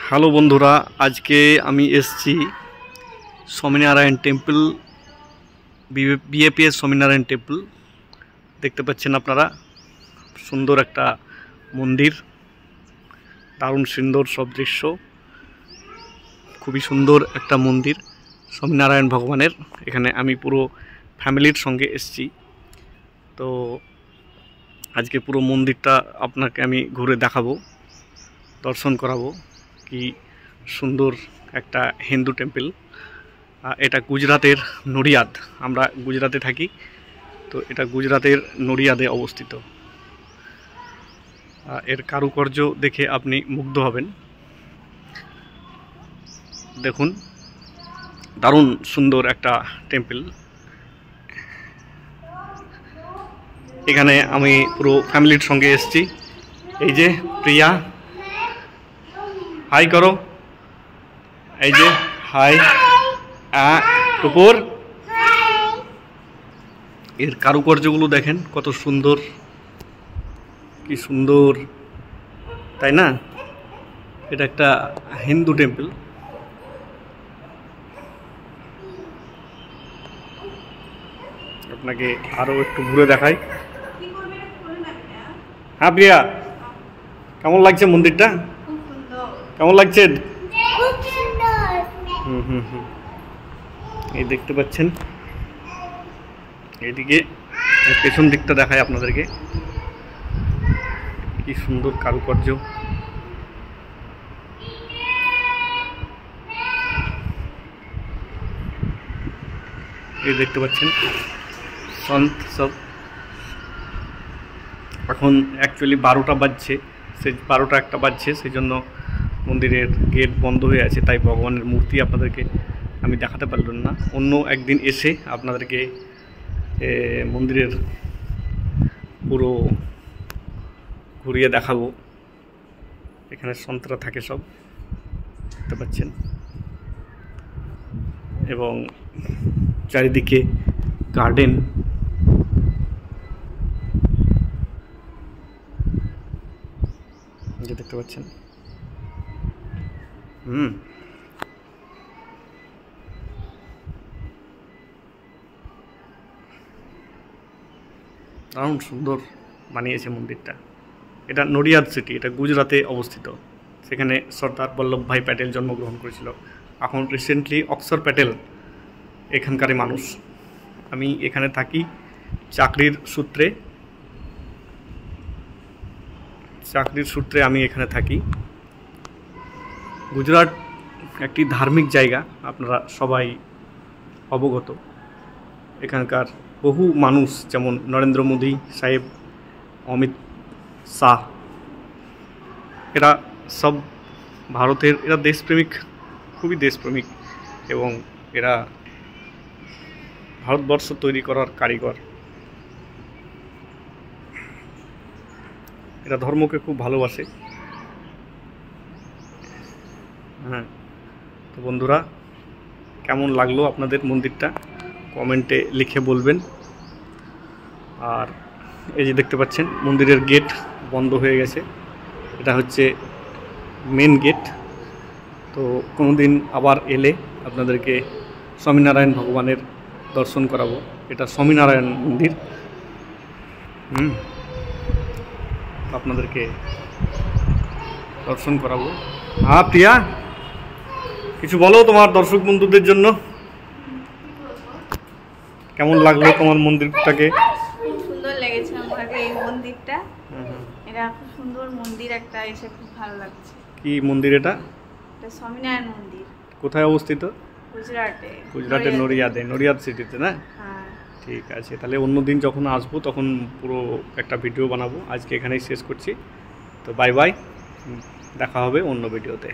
Hello বন্ধুরা, আজকে আমি এসছি Swaminarayan temple, BAPS Swaminarayan temple. দেখতে পাচ্ছেন আপনারা, সুন্দর একটা মন্দির, দারুণ সুন্দর সব দৃশ্য, খুবই সুন্দর একটা মন্দির স্বামীনারায়ণ ভগবানের। এখানে আমি পুরো ফ্যামিলির সঙ্গে এসছি। তো আজকে পুরো মন্দিরটা আপনাকে আমি ঘুরে দেখাবো, দর্শন করাবো। কি সুন্দর একটা হিন্দু টেম্পল। এটা গুজরাটের নড়িয়াদ, আমরা গুজরাটে থাকি, তো এটা গুজরাটের নড়িয়াদে অবস্থিত। এর কারুকার্য দেখে আপনি মুগ্ধ হবেন। দেখুন, দারুণ সুন্দর একটা টেম্পল। এখানে আমি পুরো ফ্যামিলির সঙ্গে এসেছি। এই যে প্রিয়া, হাই করো। এই যে হাই। টুপুর, এর কারুকার্যগুলো দেখেন কত সুন্দর, কি সুন্দর, তাই না? এটা একটা হিন্দু টেম্পল। আপনাকে আরো একটু ঘুরে দেখাই। হ্যাঁ প্রিয়া, কেমন লাগছে মন্দিরটা? কেমন লাগছে? এই দেখতে পাচ্ছেন, এইদিকে পেছন দিকটা দেখায় আপনাদেরকে, কি সুন্দর কারুকার্য। এই দেখতে পাচ্ছেন সন্ত সব। এখন অ্যাকচুয়ালি 12টা বাজছে, সেই 12টা 1টা বাজছে, সেই জন্য মন্দিরের গেট বন্ধ হয়ে আছে, তাই ভগবানের মূর্তি আপনাদেরকে আমি দেখাতে পারলাম না। অন্য একদিন এসে আপনাদেরকে মন্দিরের পুরো ঘুরিয়ে দেখাবো। এখানে সন্তরা থাকে সব, দেখতে পাচ্ছেন, এবং চারিদিকে গার্ডেন। যে দেখতে পাচ্ছেন, দারুণ সুন্দর বানিয়েছে মন্দিরটা। এটা নড়িয়াদ সিটি, এটা গুজরাটে অবস্থিত। সেখানে সর্দার বল্লভভাই প্যাটেল জন্মগ্রহণ করেছিল। এখন রিসেন্টলি অক্ষর প্যাটেল এখানকারই মানুষ। আমি এখানে থাকি চাকরির সূত্রে আমি এখানে থাকি। গুজরাট একটি ধার্মিক জায়গা, আপনারা সবাই অবগত। এখানকার বহু মানুষ, যেমন নরেন্দ্র মোদী সাহেব, অমিত শাহ, এরা সব ভারতের, এরা দেশপ্রেমিক, খুবই দেশপ্রেমিক, এবং এরা ভারতবর্ষ তৈরি করার কারিগর। এরা ধর্মকে খুব ভালোবাসে। হ্যাঁ, তো বন্ধুরা, কেমন লাগলো আপনাদের মন্দিরটা কমেন্টে লিখে বলবেন। আর এই যে দেখতে পাচ্ছেন, মন্দিরের গেট বন্ধ হয়ে গেছে। এটা হচ্ছে মেন গেট। তো কোনো দিন আবার এলে আপনাদেরকে স্বামীনারায়ণ ভগবানের দর্শন করাবো। এটা স্বামীনারায়ণ মন্দির। আপনাদেরকে দর্শন করাবো। হ্যাঁ প্রিয়া, কিছু বলো তোমার দর্শক বন্ধুদের জন্য। কেমন লাগলো তোমার মন্দিরটাকে? খুব সুন্দর লেগেছে আমার এই মন্দিরটা। এটা খুব সুন্দর মন্দির একটা, এসে খুব ভালো লাগছে। কি মন্দির এটা? এটা স্বামীনারায়ণ মন্দির। কোথায় অবস্থিত? গুজরাটের নড়িয়াদে, নড়িয়াদ সিটিতে না? হ্যাঁ। ঠিক আছে, তাহলে অন্য দিন যখন আসবো তখন পুরো একটা ভিডিও বানাবো। আজকে এখানেই শেষ করছি। তো বাই বাই, দেখা হবে অন্য ভিডিওতে।